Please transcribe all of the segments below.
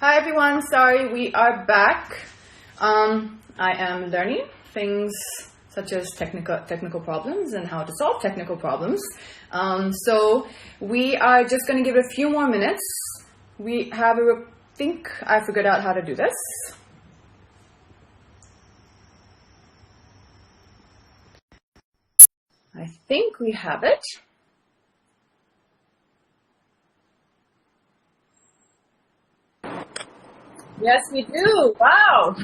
Hi everyone, sorry, we are back. I am learning things such as technical problems and how to solve technical problems. So we are just going to give it a few more minutes. I think I figured out how to do this. I think we have it. Yes, we do. Wow.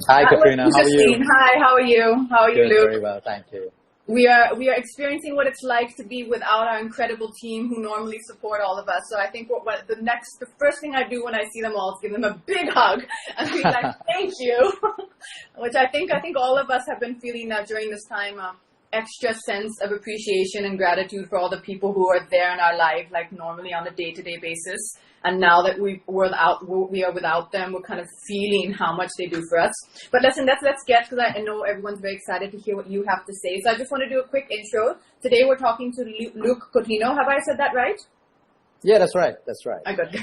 Hi, Katrina. How are you? Hi, how are you? How are you, Luke? Very well, thank you. We are experiencing what it's like to be without our incredible team who normally support all of us. So I think the first thing I do when I see them all is give them a big hug and be like, thank you. Which I think all of us have been feeling during this time, extra sense of appreciation and gratitude for all the people who are there in our life, like normally on a day-to-day basis. And now that we are without them, we're kind of feeling how much they do for us. But listen, let's get, because I know everyone's very excited to hear what you have to say. So I just want to do a quick intro. Today we're talking to Luke Coutinho. Have I said that right? Yeah, that's right. That's right. Good.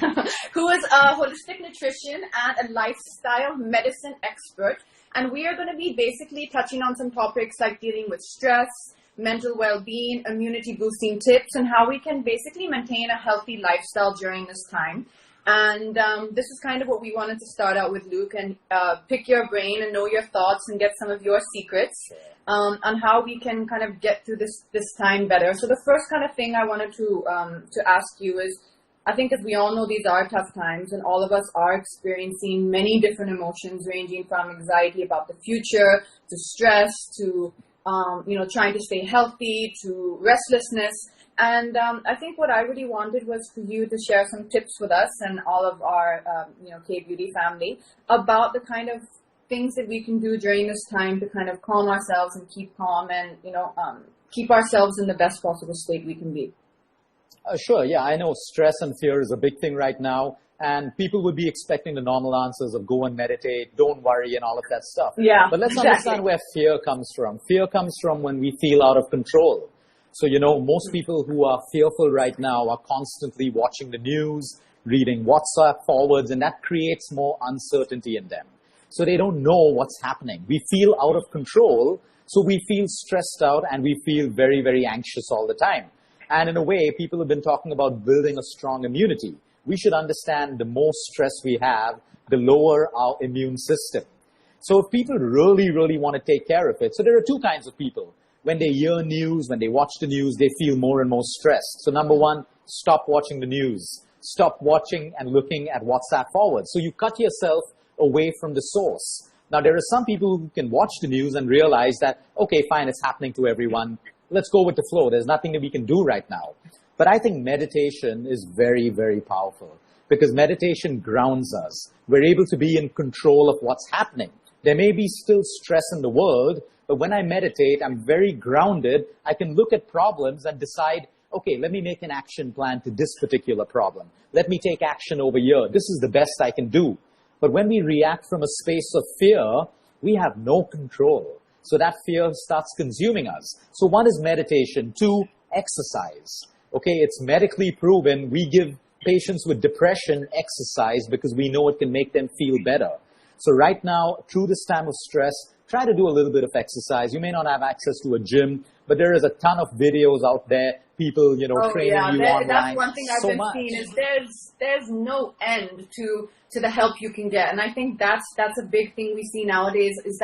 Who is a holistic nutrition and a lifestyle medicine expert. And we are going to be basically touching on some topics like dealing with stress, mental well-being, immunity-boosting tips, and how we can basically maintain a healthy lifestyle during this time. And this is kind of what we wanted to start out with, Luke, and pick your brain and know your thoughts and get some of your secrets on how we can kind of get through this time better. So the first kind of thing I wanted to ask you is, I think as we all know, these are tough times, and all of us are experiencing many different emotions ranging from anxiety about the future to stress to trying to stay healthy to restlessness. And I think what I really wanted was for you to share some tips with us and all of our, K-Beauty family about the kind of things that we can do during this time to kind of calm ourselves and keep calm and, keep ourselves in the best possible state we can be. Sure. Yeah, I know stress and fear is a big thing right now. And people would be expecting the normal answers of go and meditate, don't worry, and all of that stuff. Yeah, but let's understand where fear comes from. Fear comes from when we feel out of control. So, most people who are fearful right now are constantly watching the news, reading WhatsApp forwards, and that creates more uncertainty in them. So they don't know what's happening. We feel out of control, so we feel stressed out and we feel very, very anxious all the time. And in a way, people have been talking about building a strong immunity. We should understand the more stress we have, the lower our immune system. So if people really, really want to take care of it, so there are two kinds of people. When they hear news, when they watch the news, they feel more and more stressed. So number one, stop watching the news. Stop watching and looking at WhatsApp forward. So you cut yourself away from the source. Now, there are some people who can watch the news and realize that, okay, fine, it's happening to everyone. Let's go with the flow. There's nothing that we can do right now. But I think meditation is very, very powerful because meditation grounds us. We're able to be in control of what's happening. There may be still stress in the world, but when I meditate, I'm very grounded. I can look at problems and decide, okay, let me make an action plan to this particular problem. Let me take action over here. This is the best I can do. But when we react from a space of fear, we have no control. So that fear starts consuming us. So one is meditation. Two, exercise. Okay, it's medically proven. We give patients with depression exercise because we know it can make them feel better. So right now, through this time of stress, try to do a little bit of exercise. You may not have access to a gym, but there is a ton of videos out there. People, training you online. That's one thing I've been seeing is there's no end to the help you can get. And I think that's a big thing we see nowadays is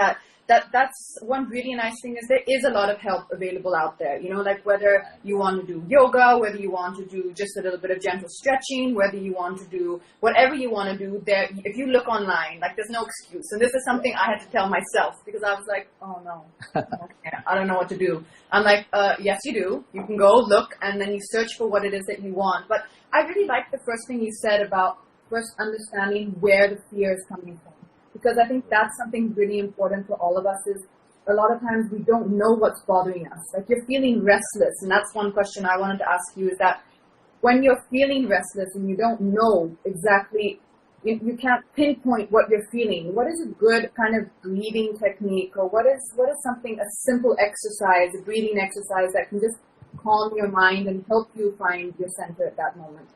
that's one really nice thing is there is a lot of help available out there, like whether you want to do yoga, whether you want to do just a little bit of gentle stretching, whether you want to do whatever you want to do there. If you look online, like there's no excuse. And this is something I had to tell myself because I was like, oh no, okay, I don't know what to do. I'm like, yes, you do. You can go look and then you search for what it is that you want. But I really like the first thing you said about first understanding where the fear is coming from. Because I think that's something really important for all of us is a lot of times we don't know what's bothering us. Like you're feeling restless. And that's one question I wanted to ask you is that when you're feeling restless and you don't know exactly, you can't pinpoint what you're feeling. What is a good kind of breathing technique or what is something, a simple exercise, a breathing exercise that can just calm your mind and help you find your center at that moment?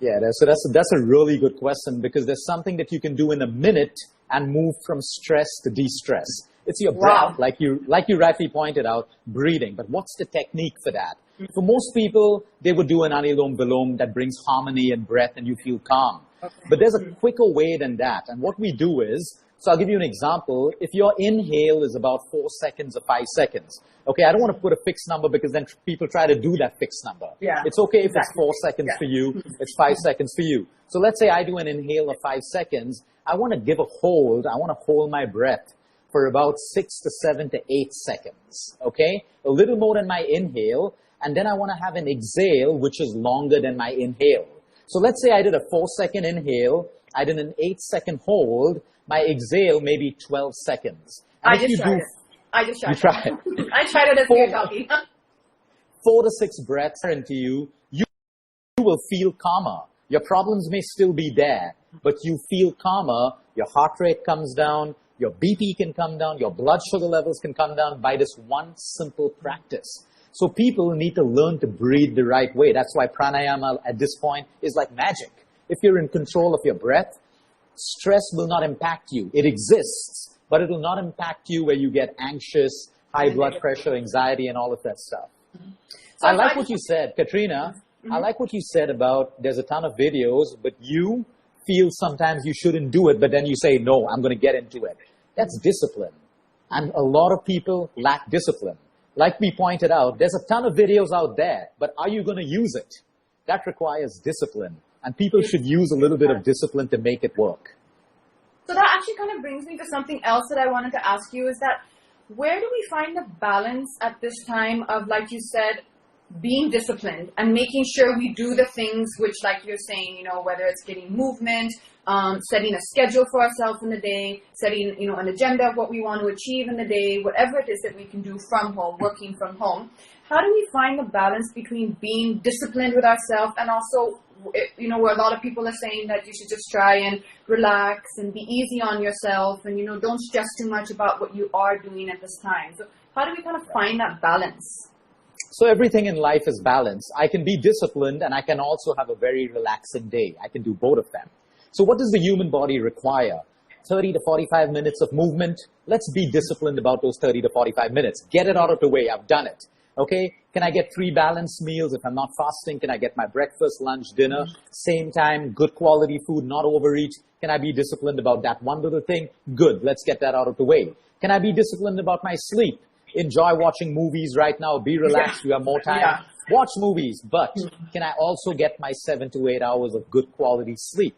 Yeah, that's a really good question because there's something that you can do in a minute and move from stress to de-stress. It's your breath, like you rightly pointed out, breathing. But what's the technique for that? For most people, they would do an anilom vilom that brings harmony and breath and you feel calm. Okay. But there's a quicker way than that. And what we do is, so I'll give you an example. If your inhale is about 4 seconds or 5 seconds, okay, I don't want to put a fixed number because then people try to do that fixed number. Yeah, it's okay if it's 4 seconds for you, it's 5 seconds for you. So let's say I do an inhale of 5 seconds. I want to give a hold. I want to hold my breath for about 6 to 7 to 8 seconds, okay? A little more than my inhale. And then I want to have an exhale, which is longer than my inhale. So let's say I did a 4-second inhale. I did an 8-second hold. My exhale may be 12 seconds. And I just tried it. I tried it as you're talking. 4 to 6 breaths into you, you will feel calmer. Your problems may still be there, but you feel calmer. Your heart rate comes down. Your BP can come down. Your blood sugar levels can come down by this one simple practice. So people need to learn to breathe the right way. That's why pranayama at this point is like magic. If you're in control of your breath, stress will not impact you. It exists, but it will not impact you where you get anxious, high blood pressure, anxiety, and all of that stuff. So I like what you said, Katrina. I like what you said about there's a ton of videos, but you feel sometimes you shouldn't do it, but then you say, no, I'm going to get into it. That's discipline. And a lot of people lack discipline. Like we pointed out, there's a ton of videos out there, but are you going to use it? That requires discipline. And people should use a little bit of discipline to make it work. So that actually kind of brings me to something else that I wanted to ask you is that where do we find the balance at this time of, like you said, being disciplined and making sure we do the things which, like you're saying, you know, whether it's getting movement, setting a schedule for ourselves in the day, setting, you know, an agenda of what we want to achieve in the day, whatever it is that we can do from home, working from home. How do we find the balance between being disciplined with ourselves and also, you know, where a lot of people are saying that you should just try and relax and be easy on yourself and, you know, don't stress too much about what you are doing at this time. So how do we kind of find that balance? So everything in life is balanced. I can be disciplined and I can also have a very relaxing day. I can do both of them. So what does the human body require? 30 to 45 minutes of movement. Let's be disciplined about those 30 to 45 minutes. Get it out of the way. I've done it. Okay? Can I get 3 balanced meals? If I'm not fasting, can I get my breakfast, lunch, dinner, same time, good quality food, not overeat? Can I be disciplined about that one little thing? Good. Let's get that out of the way. Can I be disciplined about my sleep? Enjoy watching movies right now. Be relaxed. You have more time. Watch movies. But can I also get my 7 to 8 hours of good quality sleep?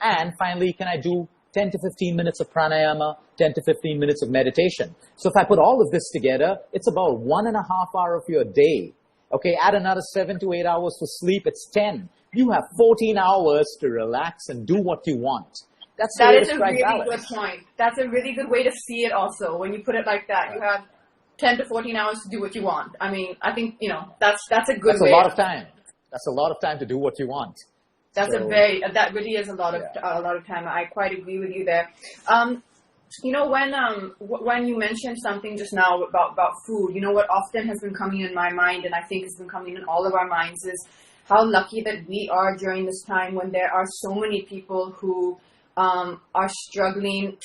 And finally, can I do 10 to 15 minutes of pranayama, 10 to 15 minutes of meditation? So if I put all of this together, it's about 1.5 hours of your day. Okay, add another 7 to 8 hours for sleep, it's 10. You have 14 hours to relax and do what you want. That is a really good point. That's a really good way to see it also. When you put it like that, you have 10 to 14 hours to do what you want. I mean, I think, you know, that's a good way. That's a lot of time. That's a lot of time to do what you want. That really is a lot of time. I quite agree with you there. You know, when you mentioned something just now about food, you know, what often has been coming in my mind, and I think has been coming in all of our minds, is how lucky that we are during this time when there are so many people who are struggling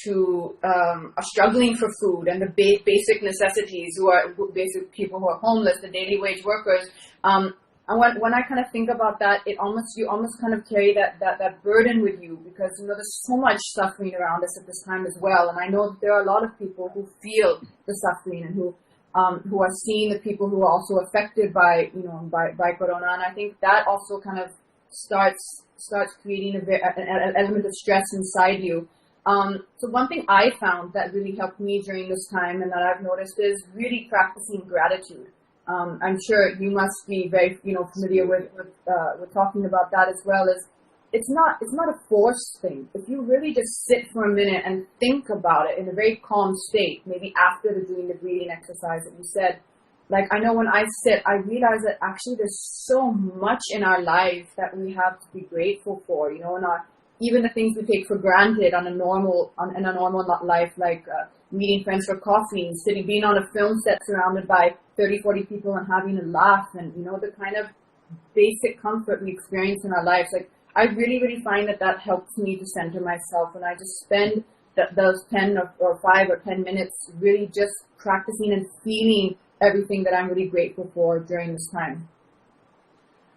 for food and the basic necessities, who are basic people who are homeless, the daily wage workers. And when I kind of think about that, you almost kind of carry that burden with you, because, you know, there's so much suffering around us at this time as well. And I know that there are a lot of people who feel the suffering and who are seeing the people who are also affected by Corona. And I think that also kind of starts creating an element of stress inside you. So one thing I found that really helped me during this time and that I've noticed is really practicing gratitude. I'm sure you must be very, you know, familiar with talking about that as well. Is it's not a forced thing. If you really just sit for a minute and think about it in a very calm state, maybe after doing the breathing exercise that you said, like, I know when I sit, I realize that actually there's so much in our life that we have to be grateful for, you know, and even the things we take for granted in a normal life, like meeting friends for coffee and being on a film set surrounded by 30, 40 people and having a laugh, and, you know, the kind of basic comfort we experience in our lives. Like, I really, really find that helps me to center myself, and I just spend those 10 or 5 or 10 minutes really just practicing and feeling everything that I'm really grateful for during this time.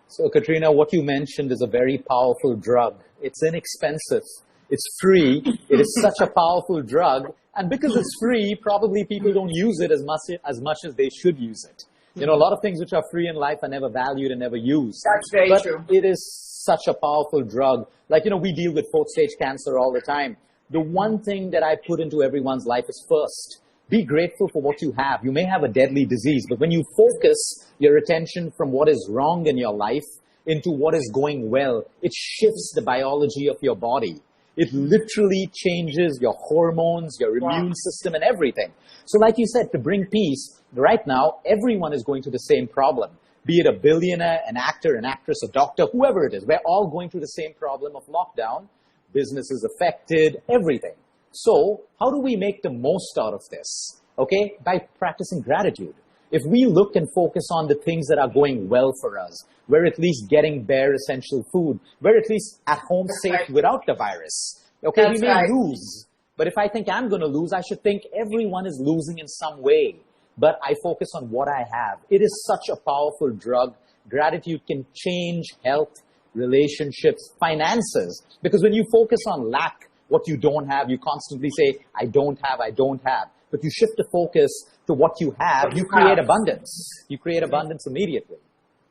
So, Katrina, what you mentioned is a very powerful drug. It's inexpensive. It's free. It is such a powerful drug. And because it's free, probably people don't use it as much as they should use it. You know, a lot of things which are free in life are never valued and never used. That's very true. But it is such a powerful drug. Like, you know, we deal with 4th stage cancer all the time. The one thing that I put into everyone's life is first, be grateful for what you have. You may have a deadly disease, but when you focus your attention from what is wrong in your life into what is going well, it shifts the biology of your body. It literally changes your hormones, your immune system, and everything. So like you said, to bring peace, right now, everyone is going through the same problem. Be it a billionaire, an actor, an actress, a doctor, whoever it is. We're all going through the same problem of lockdown. Businesses affected, everything. So how do we make the most out of this? Okay, by practicing gratitude. If we look and focus on the things that are going well for us, we're at least getting bare essential food. We're at least at home safe without the virus. Okay, we may lose. But if I think I'm going to lose, I should think everyone is losing in some way. But I focus on what I have. It is such a powerful drug. Gratitude can change health, relationships, finances. Because when you focus on lack, what you don't have, you constantly say, I don't have, I don't have. But you shift the focus to what you have, you create abundance. You create abundance immediately.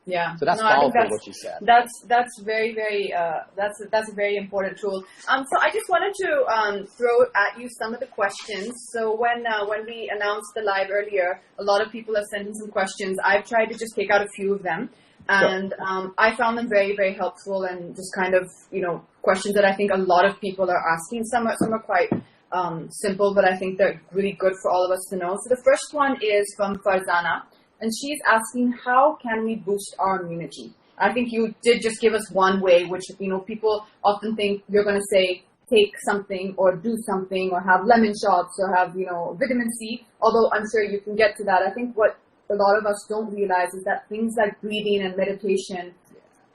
Yeah. So that's powerful what you said. That's very, very, that's a very important tool. So I just wanted to throw at you some of the questions. So when we announced the live earlier, a lot of people have sent in some questions. I've tried to just take out a few of them. And I found them very, very helpful and just kind of, you know, questions that I think a lot of people are asking. Some are quite simple, but I think they're really good for all of us to know. So the first one is from Farzana, and she's asking, how can we boost our immunity? I think you did just give us one way, which, you know, people often think you're going to say, take something or do something or have lemon shots or have, you know, vitamin C, although I'm sure you can get to that. I think what a lot of us don't realize is that things like breathing and meditation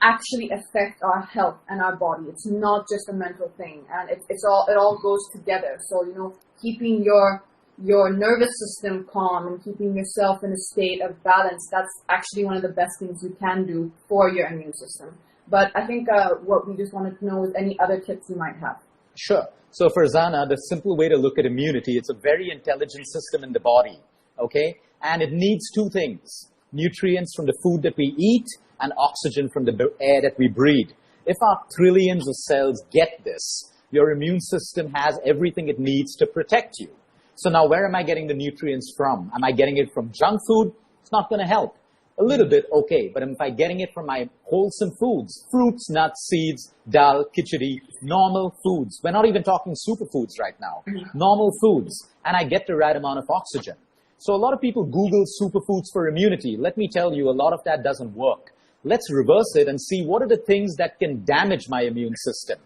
actually affect our health and our body. It's not just a mental thing, and it all goes together. So, you know, keeping your nervous system calm and keeping yourself in a state of balance, that's actually one of the best things you can do for your immune system. But I think what we just wanted to know is any other tips you might have. Sure. So for Zana, the simple way to look at immunity, it's a very intelligent system in the body, okay? And it needs two things, nutrients from the food that we eat and oxygen from the air that we breathe. If our trillions of cells get this, your immune system has everything it needs to protect you. So now where am I getting the nutrients from? Am I getting it from junk food? It's not going to help. A little bit, okay, but if I'm getting it from my wholesome foods, fruits, nuts, seeds, dal, khichdi, normal foods. We're not even talking superfoods right now. Normal foods, and I get the right amount of oxygen. So a lot of people Google superfoods for immunity. Let me tell you, a lot of that doesn't work. Let's reverse it and see what are the things that can damage my immune system.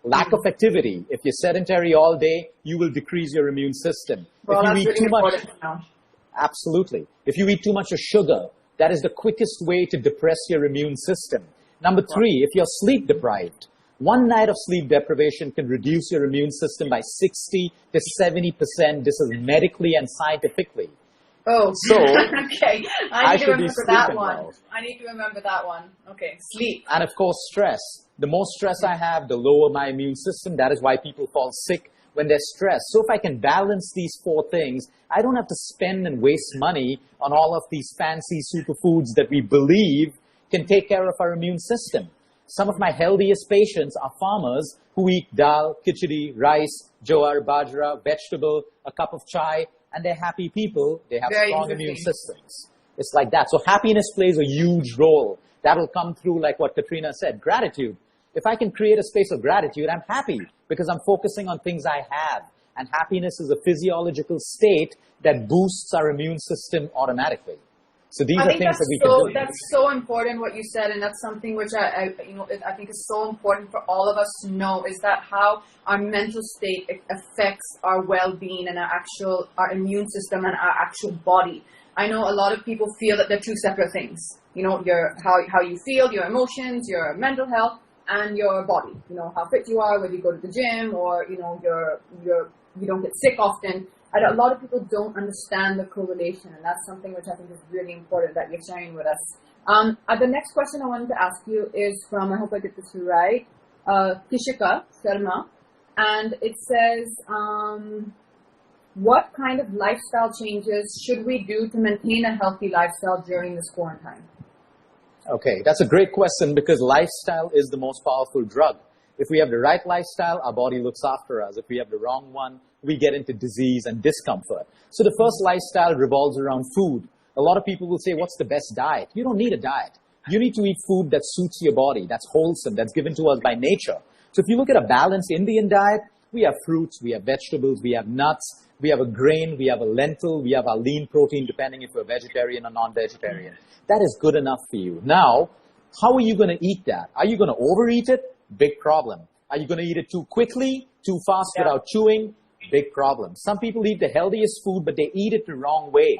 Lack of activity. If you're sedentary all day, you will decrease your immune system. Well, if you that's eat really too much, important now. Absolutely. If you eat too much of sugar, that is the quickest way to depress your immune system. Number three, if you're sleep deprived, one night of sleep deprivation can reduce your immune system by 60 to 70%. This is medically and scientifically. Oh, so okay. I need to remember that one. Well. I need to remember that one. Okay, sleep. And of course, stress. The more stress I have, the lower my immune system. That is why people fall sick when they're stressed. So if I can balance these four things, I don't have to spend and waste money on all of these fancy superfoods that we believe can take care of our immune system. Some of my healthiest patients are farmers who eat dal, khichdi, rice, jowar, bajra, vegetable, a cup of chai, and they're happy people. They have strong immune systems. It's like that. So happiness plays a huge role. That'll come through like what Katrina said, gratitude. If I can create a space of gratitude, I'm happy because I'm focusing on things I have. And happiness is a physiological state that boosts our immune system automatically. So these are things that we can do. That's so important what you said, and that's something which I think is so important for all of us to know, is that how our mental state affects our well-being and our immune system and our actual body. I know a lot of people feel that they're two separate things. You know, how you feel, your emotions, your mental health. and your body. You know, how fit you are, whether you go to the gym or, you know, you don't get sick often. A lot of people don't understand the correlation, and that's something which I think is really important that you're sharing with us. The next question I wanted to ask you is from, I hope I get this right, Kishika Sharma, and it says, what kind of lifestyle changes should we do to maintain a healthy lifestyle during this quarantine? Okay, that's a great question because lifestyle is the most powerful drug. If we have the right lifestyle, our body looks after us. If we have the wrong one, we get into disease and discomfort. So the first lifestyle revolves around food. A lot of people will say, what's the best diet? You don't need a diet. You need to eat food that suits your body, that's wholesome, that's given to us by nature. So if you look at a balanced Indian diet, we have fruits, we have vegetables, we have nuts, we have a grain, we have a lentil, we have a lean protein, depending if we're vegetarian or non-vegetarian. That is good enough for you. Now, how are you going to eat that? Are you going to overeat it? Big problem. Are you going to eat it too quickly, too fast without chewing? Big problem. Some people eat the healthiest food, but they eat it the wrong way.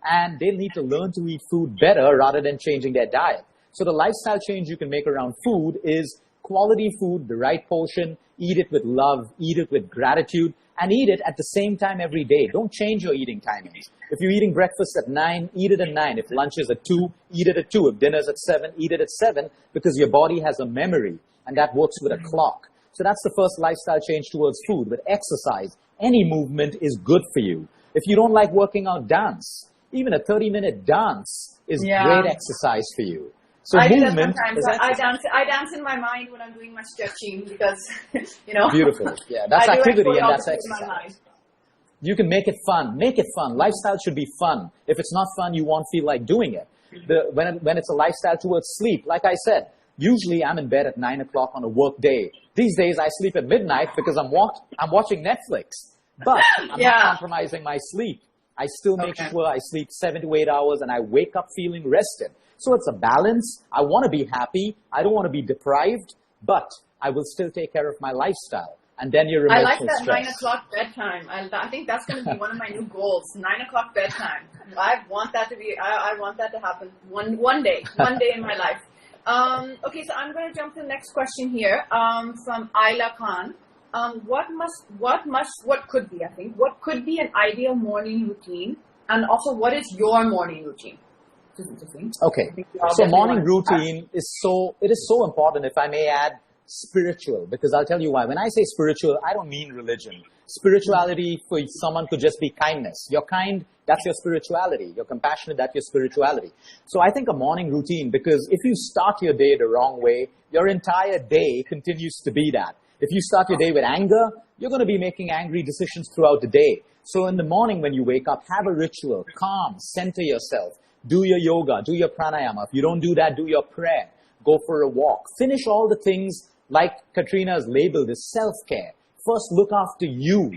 And they need to learn to eat food better rather than changing their diet. So the lifestyle change you can make around food is quality food, the right portion, eat it with love, eat it with gratitude, and eat it at the same time every day. Don't change your eating timings. If you're eating breakfast at 9, eat it at 9. If lunch is at 2, eat it at 2. If dinner's at 7, eat it at 7, because your body has a memory, and that works with a clock. So that's the first lifestyle change towards food. With exercise, any movement is good for you. If you don't like working out, dance. Even a 30-minute dance is great exercise for you. So I movement do that sometimes. I dance in my mind when I'm doing my stretching because, you know. Beautiful. Yeah, that's activity and that's exercise. You can make it fun. Make it fun. Lifestyle should be fun. If it's not fun, you won't feel like doing it. When it's a lifestyle towards sleep, like I said, usually I'm in bed at 9 o'clock on a work day. These days I sleep at midnight because I'm watching Netflix. But I'm not compromising my sleep. I still make sure I sleep 7 to 8 hours and I wake up feeling rested. So it's a balance. I want to be happy. I don't want to be deprived, but I will still take care of my lifestyle. And then you're I like that stress. 9 o'clock bedtime. I think that's going to be one of my new goals. 9 o'clock bedtime. I want that to be. I want that to happen one day in my life. Okay, so I'm going to jump to the next question here from Ayla Khan. What could be an ideal morning routine, and also what is your morning routine? Okay, so morning routine is so important, if I may add, spiritual, because I'll tell you why. When I say spiritual, I don't mean religion. Spirituality for someone could just be kindness. You're kind, that's your spirituality. You're compassionate, that's your spirituality. So I think a morning routine, because if you start your day the wrong way, your entire day continues to be that. If you start your day with anger, you're going to be making angry decisions throughout the day. So in the morning when you wake up, have a ritual, calm, center yourself. Do your yoga, do your pranayama. If you don't do that, do your prayer. Go for a walk. Finish all the things like Katrina has labeled as self-care. First, look after you.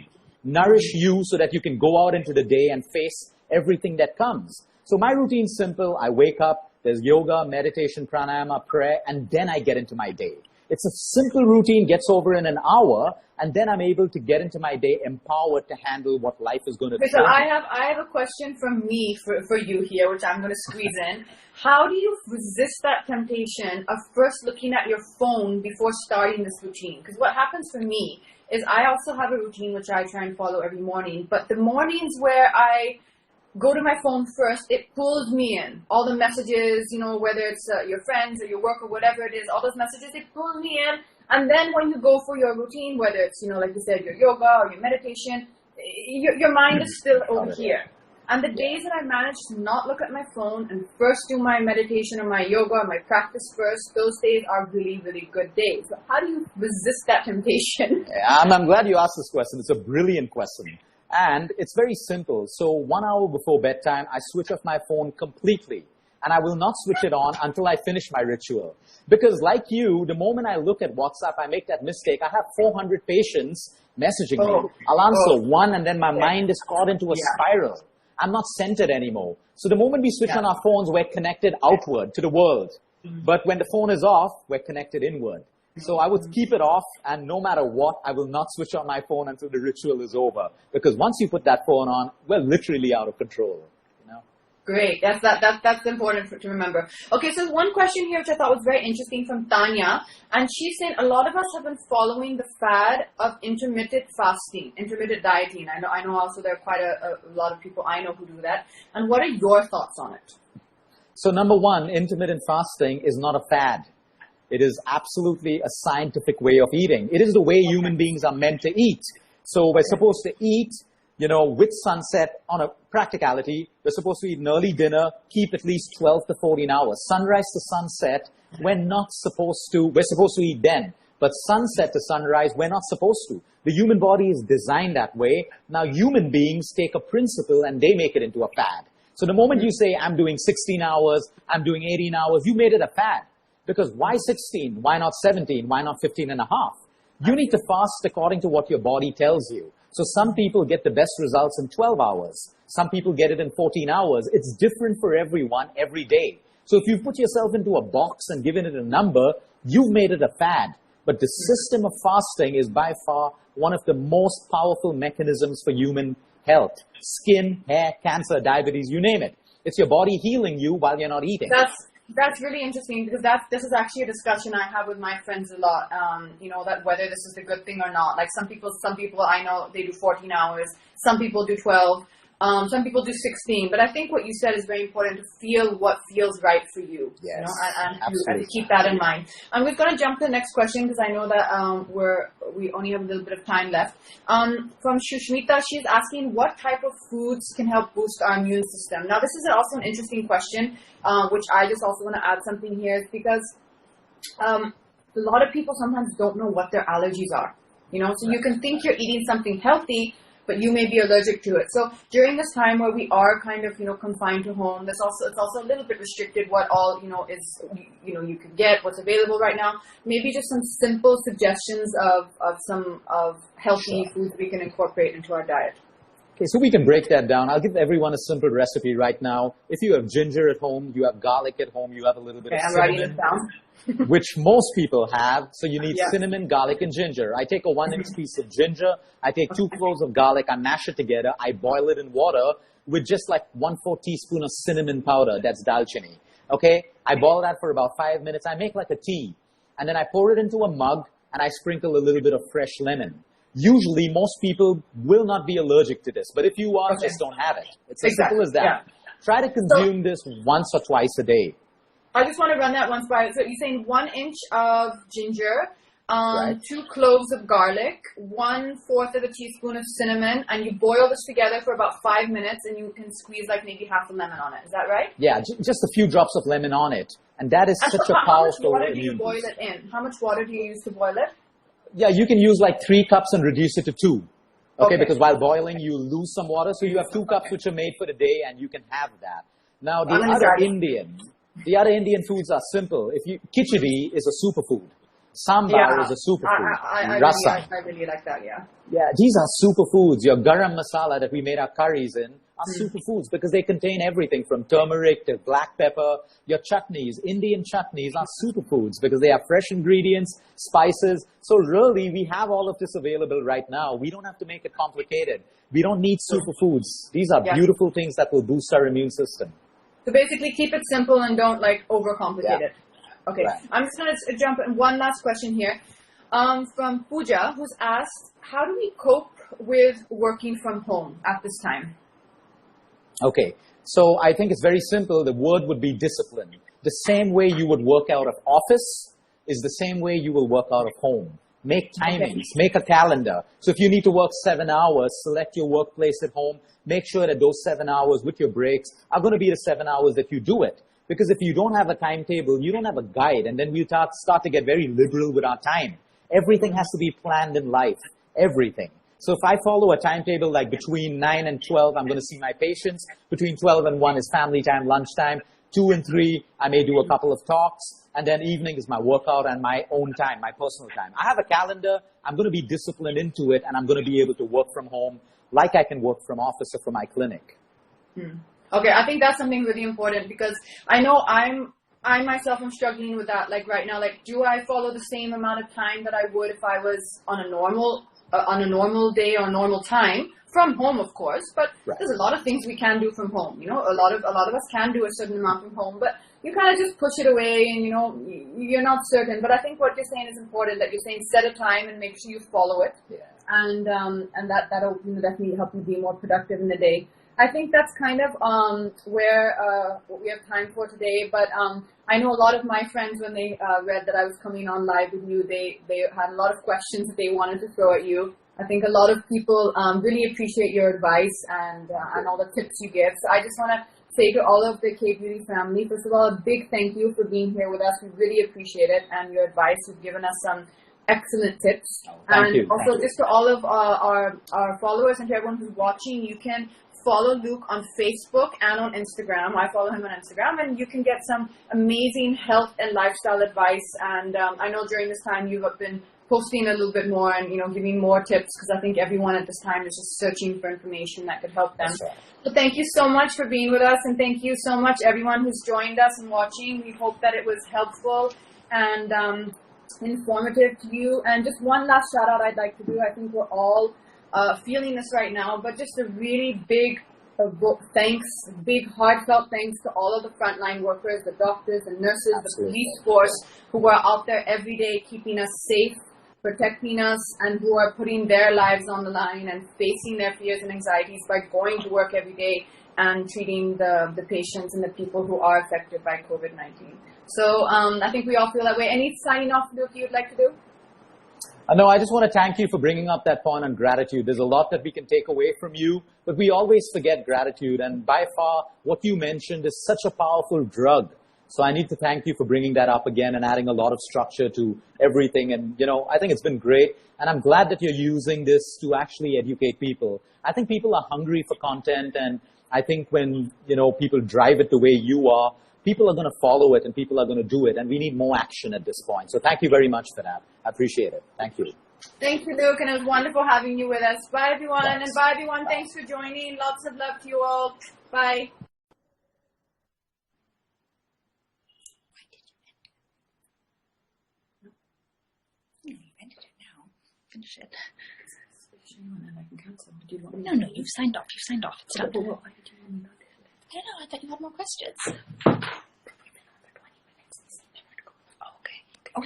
Nourish you so that you can go out into the day and face everything that comes. So my routine's simple. I wake up, there's yoga, meditation, pranayama, prayer, and then I get into my day. It's a simple routine, gets over in an hour, and then I'm able to get into my day empowered to handle what life is going to do. So I have a question from me for you here, which I'm going to squeeze in. How do you resist that temptation of first looking at your phone before starting this routine? Because what happens for me is I also have a routine which I try and follow every morning, but the mornings where I go to my phone first, it pulls me in. All the messages, you know, whether it's your friends or your work or whatever it is, all those messages, it pulls me in. And then when you go for your routine, whether it's, you know, like you said, your yoga or your meditation, your mind is still over here. And the days that I manage to not look at my phone and first do my meditation or my yoga or my practice first, those days are really, really good days. So how do you resist that temptation? I'm glad you asked this question. It's a brilliant question. And it's very simple. So 1 hour before bedtime, I switch off my phone completely. And I will not switch it on until I finish my ritual. Because like you, the moment I look at WhatsApp, I make that mistake. I have 400 patients messaging me. I'll answer one and then my mind is caught into a spiral. I'm not centered anymore. So the moment we switch on our phones, we're connected outward to the world. But when the phone is off, we're connected inward. So I would keep it off, and no matter what, I will not switch on my phone until the ritual is over. Because once you put that phone on, we're literally out of control. You know? Great. That's important to remember. Okay, so one question here which I thought was very interesting from Tanya, and she's saying a lot of us have been following the fad of intermittent fasting, intermittent dieting. I know also there are quite a lot of people I know who do that. And what are your thoughts on it? So number one, intermittent fasting is not a fad. It is absolutely a scientific way of eating. It is the way human beings are meant to eat. So we're supposed to eat, with sunset. On a practicality, we're supposed to eat an early dinner, keep at least 12 to 14 hours. Sunrise to sunset, we're supposed to eat then. But sunset to sunrise, we're not supposed to. The human body is designed that way. Now, human beings take a principle and they make it into a fad. So the moment you say, I'm doing 16 hours, I'm doing 18 hours, you made it a fad. Because why 16? Why not 17? Why not 15 and a half? You need to fast according to what your body tells you. So some people get the best results in 12 hours. Some people get it in 14 hours. It's different for everyone every day. So if you put yourself into a box and given it a number, you've made it a fad. But the system of fasting is by far one of the most powerful mechanisms for human health. Skin, hair, cancer, diabetes, you name it. It's your body healing you while you're not eating. That's really interesting because this is actually a discussion I have with my friends a lot. That whether this is a good thing or not. Like some people I know they do 14 hours. Some people do 12. Some people do 16. But I think what you said is very important to feel what feels right for you. Yes, and to keep that in mind. I'm just going to jump to the next question because I know that we only have a little bit of time left. From Shushmita, she's asking what type of foods can help boost our immune system. Now, this is also an interesting question, which I just also want to add something here, because a lot of people sometimes don't know what their allergies are. So you can think you're eating something healthy, but you may be allergic to it. So during this time where we are kind of, confined to home, it's also a little bit restricted what all, you can get, what's available right now. Maybe just some simple suggestions of healthy foods we can incorporate into our diet. Okay, so we can break that down. I'll give everyone a simple recipe right now. If you have ginger at home, you have garlic at home, you have a little bit of cinnamon. I'm writing this down. Which most people have. So you need cinnamon, garlic, and ginger. I take a 1-inch piece of ginger. I take 2 cloves of garlic. I mash it together. I boil it in water with just like 1/4 teaspoon of cinnamon powder. That's dalchini. Okay? I boil that for about 5 minutes. I make like a tea. And then I pour it into a mug and I sprinkle a little bit of fresh lemon. Usually, most people will not be allergic to this. But if you are, just don't have it. It's as simple as that. Yeah. Try to consume this once or twice a day. I just want to run that once by. So you're saying 1 inch of ginger, 2 cloves of garlic, 1/4 of a teaspoon of cinnamon, and you boil this together for about 5 minutes, and you can squeeze like maybe half a lemon on it. Is that right? Yeah, just a few drops of lemon on it, and that is such a powerful. How much water do you boil it in? How much water do you use to boil it? Yeah, you can use like 3 cups and reduce it to 2. Okay, because while boiling, you lose some water, so you have 2 cups which are made for the day, and you can have that. Now, the other Indian foods are simple. Khichdi is a superfood. Sambar is a superfood. I really like that, Yeah, these are superfoods. Your garam masala that we made our curries in are superfoods because they contain everything from turmeric to black pepper. Your chutneys, Indian chutneys are superfoods because they have fresh ingredients, spices. So really, we have all of this available right now. We don't have to make it complicated. We don't need superfoods. These are beautiful things that will boost our immune system. So basically, keep it simple and don't overcomplicate it. Okay, I'm just going to jump in one last question here from Pooja, who's asked, how do we cope with working from home at this time? Okay, so I think it's very simple. The word would be discipline. The same way you would work out of office is the same way you will work out of home. Make timings, make a calendar. So if you need to work 7 hours, select your workplace at home. Make sure that those 7 hours with your breaks are going to be the 7 hours that you do it. Because if you don't have a timetable, you don't have a guide, and then we start to get very liberal with our time. Everything has to be planned in life. Everything. So if I follow a timetable like between 9 and 12, I'm going to see my patients. Between 12 and 1 is family time, lunchtime. 2 and 3, I may do a couple of talks. And then evening is my workout and my own time, my personal time. I have a calendar. I'm going to be disciplined into it, and I'm going to be able to work from home like I can work from office or from my clinic. Okay, I think that's something really important because I know I myself am struggling with that. Like right now, do I follow the same amount of time that I would if I was on a normal day or normal time from home, of course, but Right. there's a lot of things we can do from home. A lot of us can do a certain amount from home, but you kind of just push it away, and you're not certain. But I think what you're saying is important. That you're saying set a time and make sure you follow it, and that'll definitely help you be more productive in the day. I think that's kind of where what we have time for today. But I know a lot of my friends, when they read that I was coming on live with you, they had a lot of questions that they wanted to throw at you. I think a lot of people really appreciate your advice and all the tips you give. So I just want to say to all of the K-Beauty family, first of all, a big thank you for being here with us. We really appreciate it, and your advice. You've given us some excellent tips. Thank you. Also, just to all of our followers and to everyone who's watching, you can follow Luke on Facebook and on Instagram. I follow him on Instagram, and you can get some amazing health and lifestyle advice. And I know during this time you've been posting a little bit more and giving more tips, because I think everyone at this time is just searching for information that could help them. Right. So thank you so much for being with us, and thank you so much everyone who's joined us and watching. We hope that it was helpful and informative to you. And just one last shout out I'd like to do. I think we're all feeling this right now, but just a really big big heartfelt thanks to all of the frontline workers, the doctors, the nurses, the police force who are out there every day keeping us safe, protecting us, and who are putting their lives on the line and facing their fears and anxieties by going to work every day and treating the patients and the people who are affected by COVID-19. So I think we all feel that way. Any signing off, Luke, you'd like to do? No, I just want to thank you for bringing up that point on gratitude. There's a lot that we can take away from you, but we always forget gratitude. And by far, what you mentioned is such a powerful drug. So I need to thank you for bringing that up again and adding a lot of structure to everything. And, I think it's been great. And I'm glad that you're using this to actually educate people. I think people are hungry for content. And I think when, people drive it the way you are, people are going to follow it and people are going to do it. And we need more action at this point. So thank you very much for that. I appreciate it. Thank you. Thank you, Luke. And it was wonderful having you with us. Bye, everyone. Thanks. And bye, everyone. Thanks for joining. Lots of love to you all. Bye. Finish it. No, you've signed off. It's done. I don't know. I thought you had more questions.